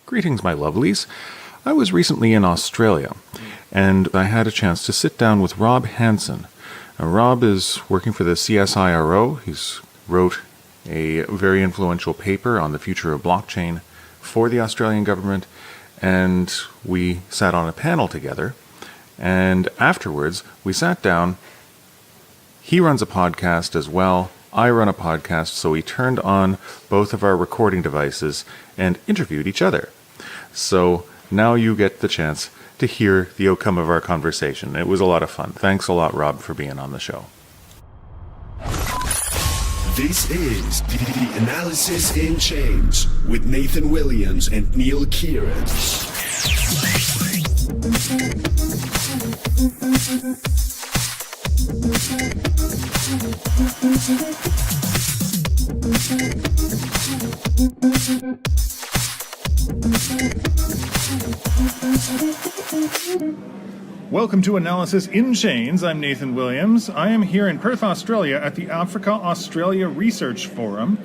Greetings, my lovelies. I was recently in Australia, and I had a chance to sit down with Rob Hanson. Now, Rob is working for the CSIRO. He's wrote a very influential paper on the future of blockchain for the Australian government, and we sat on a panel together. And afterwards, we sat down. He runs a podcast as well. I run a podcast, so we turned on both of our recording devices and interviewed each other. So now you get the chance to hear the outcome of our conversation. It was a lot of fun. Thanks a lot, Rob, for being on the show. This is the Analysis in Chains with Nathan Williams and Neil Kieran. Welcome to Analysis in Chains. I'm Nathan Williams. I am here in Perth, Australia at the Africa Australia Research Forum,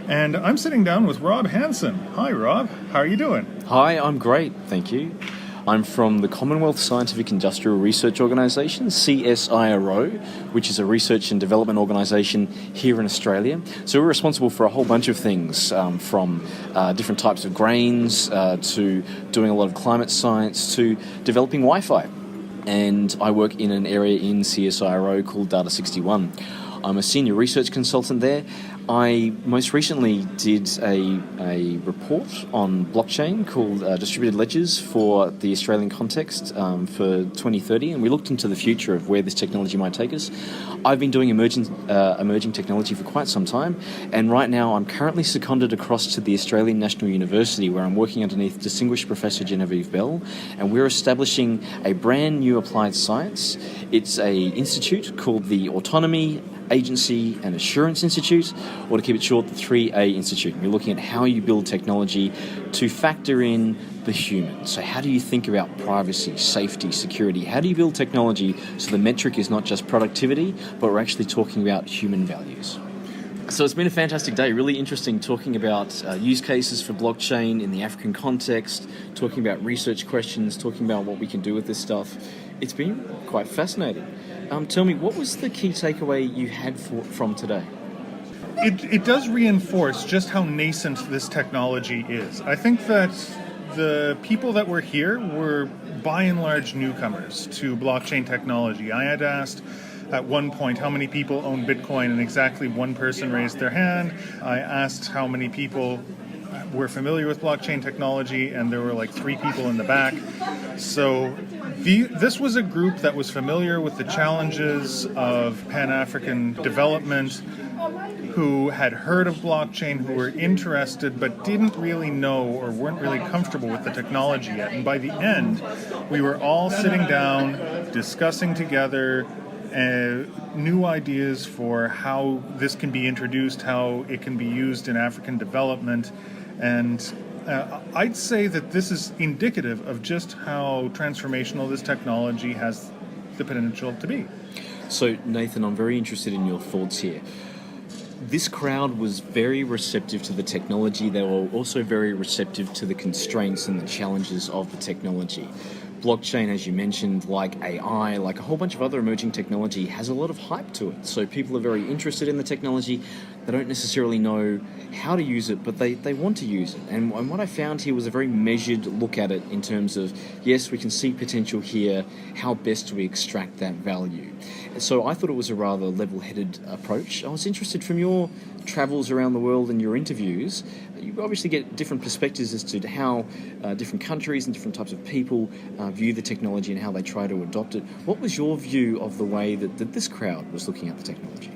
and I'm sitting down with Rob Hanson. Hi, Rob. How are you doing? Hi, I'm great, thank you. I'm from the Commonwealth Scientific Industrial Research Organisation, CSIRO, which is a research and development organisation here in Australia. So we're responsible for a whole bunch of things, from different types of grains to doing a lot of climate science to developing Wi-Fi. And I work in an area in CSIRO called Data 61. I'm a senior research consultant there. I most recently did a report on blockchain called Distributed Ledgers for the Australian context for 2030, and we looked into the future of where this technology might take us. I've been doing emerging technology for quite some time, and right now I'm currently seconded across to the Australian National University, where I'm working underneath Distinguished Professor Genevieve Bell, and we're establishing a brand new applied science. It's a institute called the Autonomy, Agency and Assurance Institute, or to keep it short, the 3A Institute. We're looking at how you build technology to factor in the human. So how do you think about privacy, safety, security? How do you build technology so the metric is not just productivity, but we're actually talking about human values? So it's been a fantastic day, really interesting talking about use cases for blockchain in the African context, talking about research questions, talking about what we can do with this stuff. It's been quite fascinating. Tell me, what was the key takeaway you had from today? It does reinforce just how nascent this technology is. I think that the people that were here were by and large newcomers to blockchain technology. I had asked at one point how many people own Bitcoin, and exactly one person raised their hand. I asked how many people were familiar with blockchain technology, and there were like 3 people in the back. So this was a group that was familiar with the challenges of Pan-African development, who had heard of blockchain, who were interested but didn't really know or weren't really comfortable with the technology yet. And by the end, we were all sitting down, discussing together new ideas for how this can be introduced, how it can be used in African development. And I'd say that this is indicative of just how transformational this technology has the potential to be. So, Nathan, I'm very interested in your thoughts here. This crowd was very receptive to the technology. They were also very receptive to the constraints and the challenges of the technology. Blockchain, as you mentioned, like AI, like a whole bunch of other emerging technology, has a lot of hype to it. So people are very interested in the technology. They don't necessarily know how to use it, but they want to use it. And what I found here was a very measured look at it in terms of, yes, we can see potential here. How best do we extract that value? And so I thought it was a rather level-headed approach. I was interested from your travels around the world and your interviews. You obviously get different perspectives as to how different countries and different types of people view the technology and how they try to adopt it. What was your view of the way that this crowd was looking at the technology?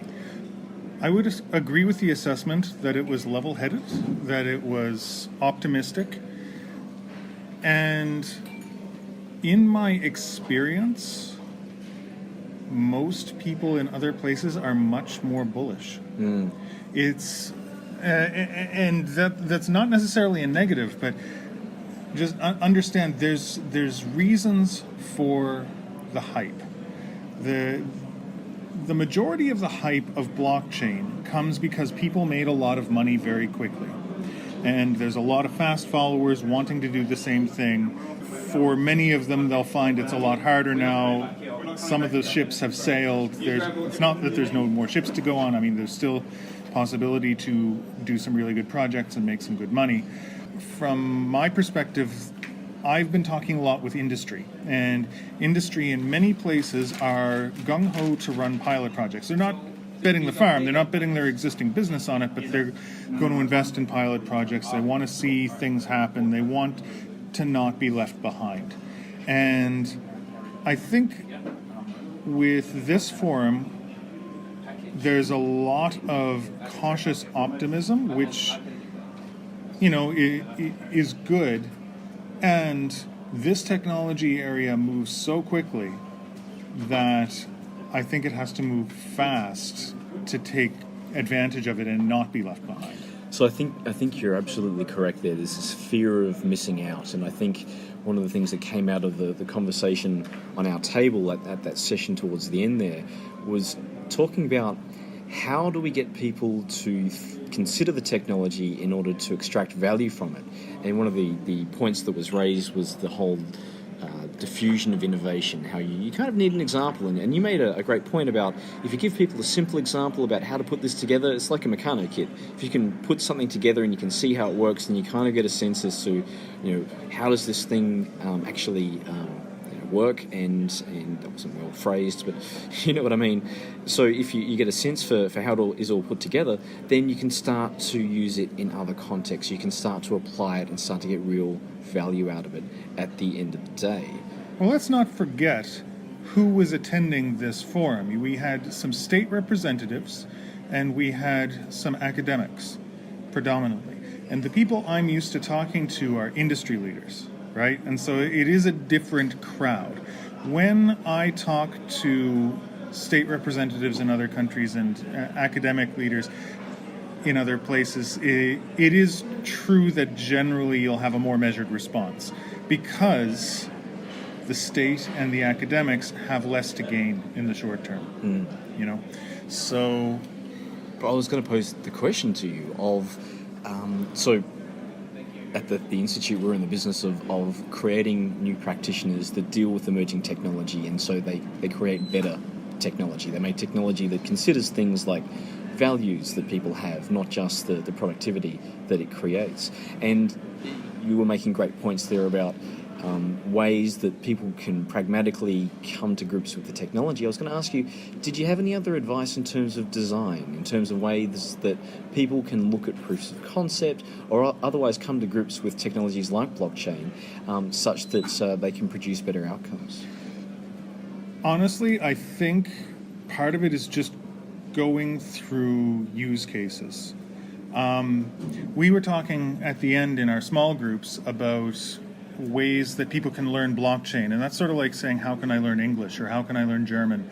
I would agree with the assessment that it was level-headed, that it was optimistic, and in my experience, most people in other places are much more bullish. It's and that's not necessarily a negative, but just understand there's reasons for the hype. The majority of the hype of blockchain comes because people made a lot of money very quickly. and there's a lot of fast followers wanting to do the same thing. For many of them, they'll find it's a lot harder now. Some of those ships have sailed. It's not that there's no more ships to go on. I mean, there's still possibility to do some really good projects and make some good money. From my perspective, I've been talking a lot with industry, and industry in many places are gung-ho to run pilot projects. They're not betting the farm, they're not betting their existing business on it, but they're going to invest in pilot projects. They want to see things happen. They want to not be left behind. And I think with this forum, there's a lot of cautious optimism, which, is good. And this technology area moves so quickly that I think it has to move fast to take advantage of it and not be left behind. So I think you're absolutely correct there. There's this fear of missing out, and I think one of the things that came out of the conversation on our table at that session towards the end there was talking about how do we get people to consider the technology in order to extract value from it. And one of the points that was raised was the whole diffusion of innovation, how you kind of need an example. And you made a great point about if you give people a simple example about how to put this together, it's like a Meccano kit. If you can put something together and you can see how it works, then you kind of get a sense as to, how does this thing actually work, and that wasn't well phrased, but you know what I mean. So if you get a sense for how it is all put together, then you can start to use it in other contexts. You can start to apply it and start to get real value out of it at the end of the day. Well, let's not forget who was attending this forum. We had some state representatives and we had some academics, predominantly. And the people I'm used to talking to are industry leaders, right? And so it is a different crowd. When I talk to state representatives in other countries and academic leaders in other places, it is true that generally you'll have a more measured response because the state and the academics have less to gain in the short term, So... I was going to pose the question to you of, so at the Institute, we're in the business of creating new practitioners that deal with emerging technology, and so they create better technology. They make technology that considers things like values that people have, not just the productivity that it creates. And you were making great points there about ways that people can pragmatically come to grips with the technology. I was going to ask you, did you have any other advice in terms of design, in terms of ways that people can look at proofs of concept or otherwise come to grips with technologies like blockchain such that they can produce better outcomes? Honestly, I think part of it is just going through use cases. We were talking at the end in our small groups about ways that people can learn blockchain, and that's sort of like saying, how can I learn English or how can I learn German?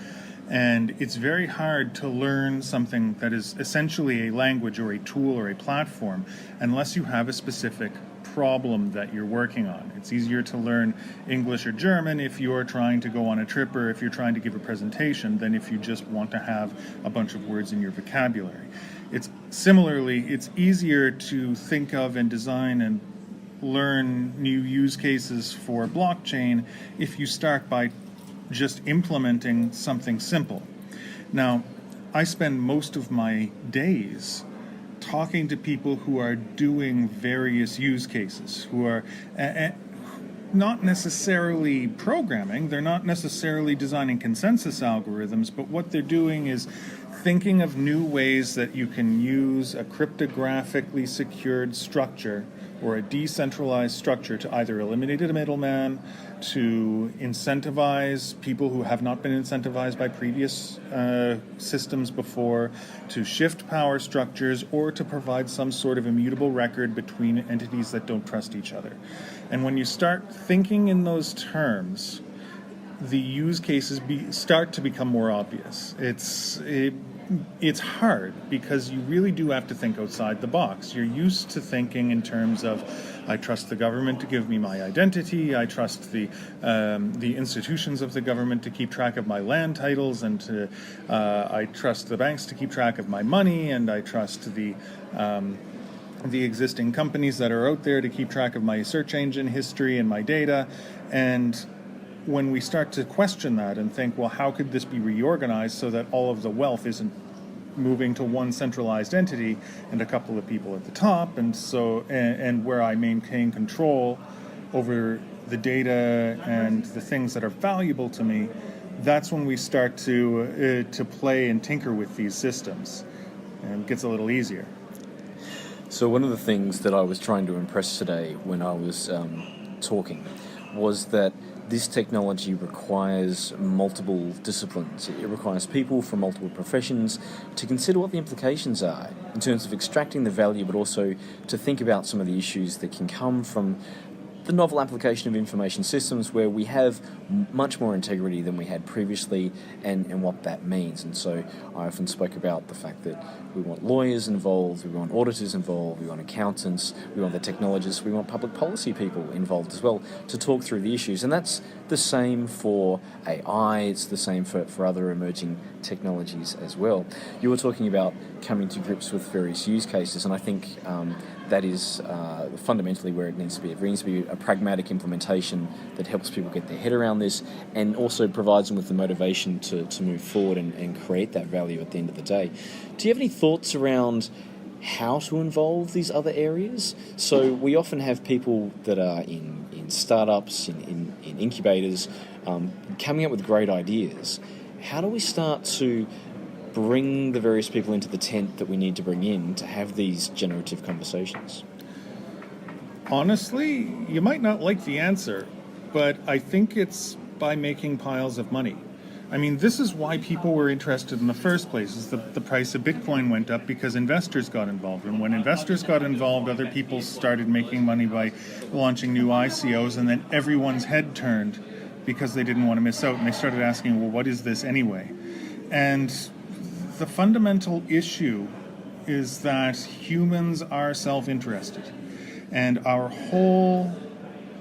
And it's very hard to learn something that is essentially a language or a tool or a platform unless you have a specific problem that you're working on. It's easier to learn English or German if you're trying to go on a trip or if you're trying to give a presentation than if you just want to have a bunch of words in your vocabulary. It's easier to think of and design and learn new use cases for blockchain if you start by just implementing something simple. Now, I spend most of my days talking to people who are doing various use cases, who are not necessarily programming, they're not necessarily designing consensus algorithms, but what they're doing is thinking of new ways that you can use a cryptographically secured structure or a decentralized structure to either eliminate a middleman, to incentivize people who have not been incentivized by previous systems before, to shift power structures, or to provide some sort of immutable record between entities that don't trust each other. And when you start thinking in those terms, the use cases start to become more obvious. It's hard because you really do have to think outside the box. You're used to thinking in terms of, I trust the government to give me my identity, I trust the institutions of the government to keep track of my land titles, and I trust the banks to keep track of my money, and I trust the the existing companies that are out there to keep track of my search engine history and my data. And when we start to question that and think, well, how could this be reorganized so that all of the wealth isn't moving to one centralized entity and a couple of people at the top, and where I maintain control over the data and the things that are valuable to me, that's when we start to play and tinker with these systems, and it gets a little easier. So one of the things that I was trying to impress today when I was talking was that this technology requires multiple disciplines. It requires people from multiple professions to consider what the implications are in terms of extracting the value, but also to think about some of the issues that can come from the novel application of information systems, where we have much more integrity than we had previously, and what that means. And so I often spoke about the fact that we want lawyers involved, we want auditors involved, we want accountants, we want the technologists, we want public policy people involved as well to talk through the issues. And that's the same for AI, it's the same for other emerging technologies as well. You were talking about coming to grips with various use cases, and I think that is fundamentally where it needs to be. It needs to be a pragmatic implementation that helps people get their head around this, and also provides them with the motivation to move forward and create that value at the end of the day. Do you have any thoughts around how to involve these other areas? So we often have people that are in startups, in incubators, coming up with great ideas. How do we start to bring the various people into the tent that we need to bring in to have these generative conversations? Honestly, you might not like the answer, but I think it's by making piles of money. I mean, this is why people were interested in the first place, is the price of Bitcoin went up because investors got involved. And when investors got involved, other people started making money by launching new ICOs, and then everyone's head turned because they didn't want to miss out, and they started asking, well, what is this anyway? And the fundamental issue is that humans are self-interested, and our whole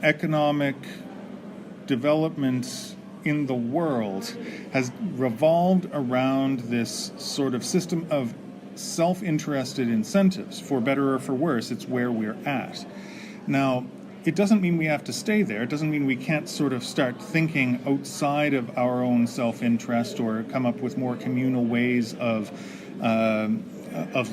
economic development in the world has revolved around this sort of system of self-interested incentives. For better or for worse, it's where we're at. Now, it doesn't mean we have to stay there. It doesn't mean we can't sort of start thinking outside of our own self-interest or come up with more communal ways of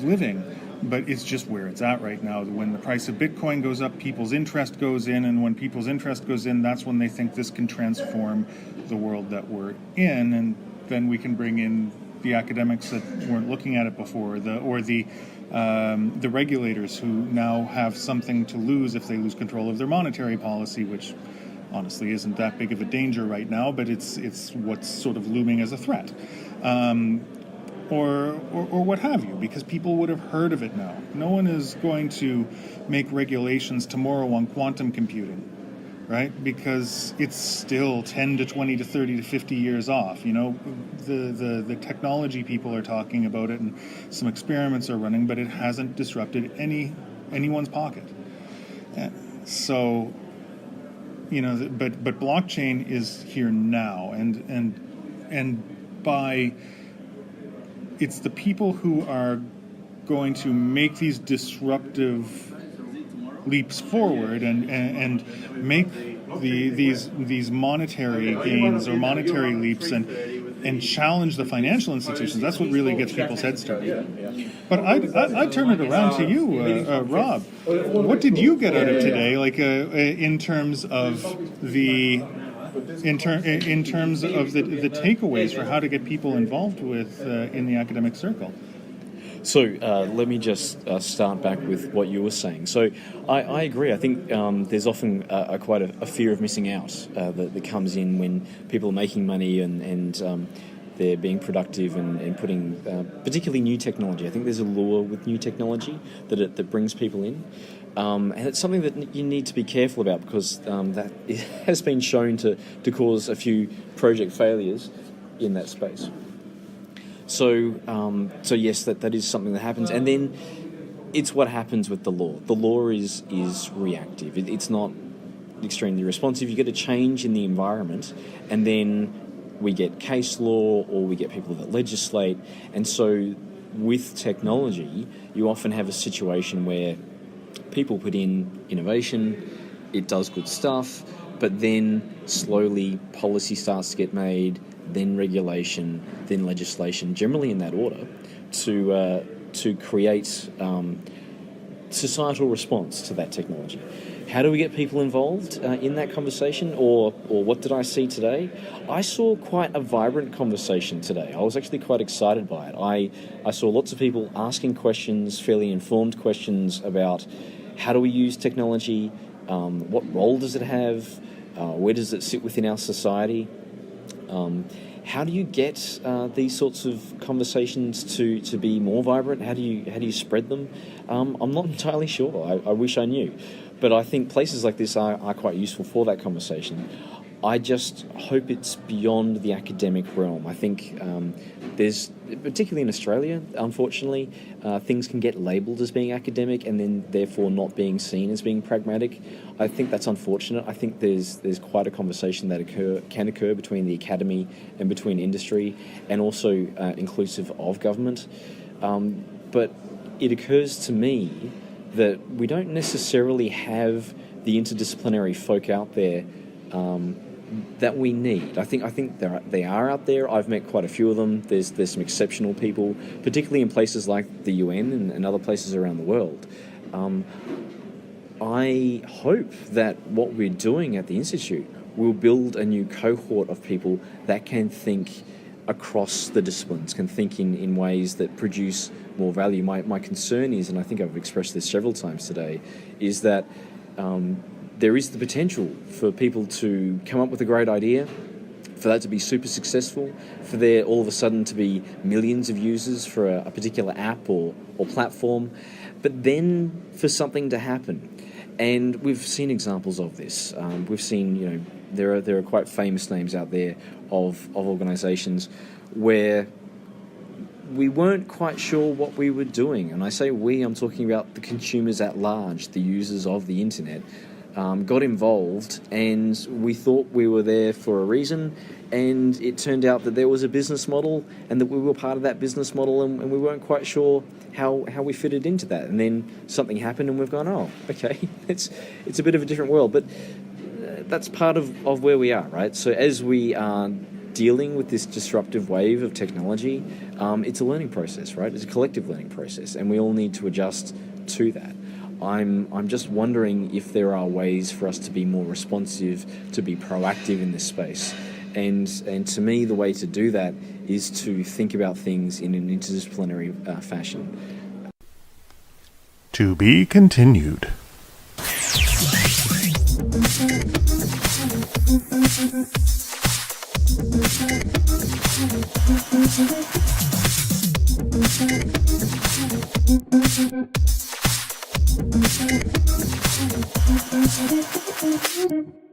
living. But it's just where it's at right now. When the price of Bitcoin goes up, people's interest goes in, and when people's interest goes in, that's when they think this can transform the world that we're in, and then we can bring in the academics that weren't looking at it before, the regulators who now have something to lose if they lose control of their monetary policy, which honestly isn't that big of a danger right now, but it's what's sort of looming as a threat. Or what have you, because people would have heard of it now. No one is going to make regulations tomorrow on quantum computing, right? Because it's still 10 to 20 to 30 to 50 years off. You know, the technology people are talking about it, and some experiments are running, but it hasn't disrupted anyone's pocket. So, you know, but blockchain is here now, and by it's the people who are going to make these disruptive leaps forward and make these monetary gains or monetary leaps and challenge the financial institutions. That's what really gets people's heads started. But I turn it around to you, Rob. What did you get out of today, like in terms of the takeaways for how to get people involved with in the academic circle? So let me just start back with what you were saying. So I agree. I think there's often quite a fear of missing out that comes in when people are making money and they're being productive and putting particularly new technology. I think there's a lure with new technology that brings people in. And it's something that you need to be careful about, because that has been shown to cause a few project failures in that space. So yes, that is something that happens. And then it's what happens with the law. The law is reactive. It's not extremely responsive. You get a change in the environment, and then we get case law, or we get people that legislate. And so with technology, you often have a situation where people put in innovation, it does good stuff, but then slowly policy starts to get made, then regulation, then legislation, generally in that order, to create societal response to that technology. How do we get people involved in that conversation, or what did I see today? I saw quite a vibrant conversation today. I was actually quite excited by it. I saw lots of people asking questions, fairly informed questions about how do we use technology, what role does it have, where does it sit within our society, how do you get these sorts of conversations to be more vibrant? How do you spread them? I'm not entirely sure. I wish I knew. But I think places like this are quite useful for that conversation. I just hope it's beyond the academic realm. I think there's, particularly in Australia, unfortunately, things can get labelled as being academic and then therefore not being seen as being pragmatic. I think that's unfortunate. I think there's quite a conversation that can occur between the academy and between industry, and also inclusive of government. But it occurs to me that we don't necessarily have the interdisciplinary folk out there that we need. I think they are out there. I've met quite a few of them. There's some exceptional people, particularly in places like the UN and other places around the world. I hope that what we're doing at the Institute will build a new cohort of people that can think across the disciplines, can think in ways that produce more value. My concern is, and I think I've expressed this several times today, is that there is the potential for people to come up with a great idea, for that to be super successful, for there all of a sudden to be millions of users for a particular app or platform, but then for something to happen. And we've seen examples of this. We've seen, there are quite famous names out there of organisations where we weren't quite sure what we were doing. And I say we, I'm talking about the consumers at large, the users of the internet, got involved, and we thought we were there for a reason, and it turned out that there was a business model and that we were part of that business model, and we weren't quite sure how we fitted into that. And then something happened and we've gone, oh, okay, it's a bit of a different world. But that's part of where we are, right? So as we are dealing with this disruptive wave of technology, it's a learning process, right? It's a collective learning process, and we all need to adjust to that. I'm just wondering if there are ways for us to be more responsive, to be proactive in this space. And to me, the way to do that is to think about things in an interdisciplinary fashion. To be continued. Thank you.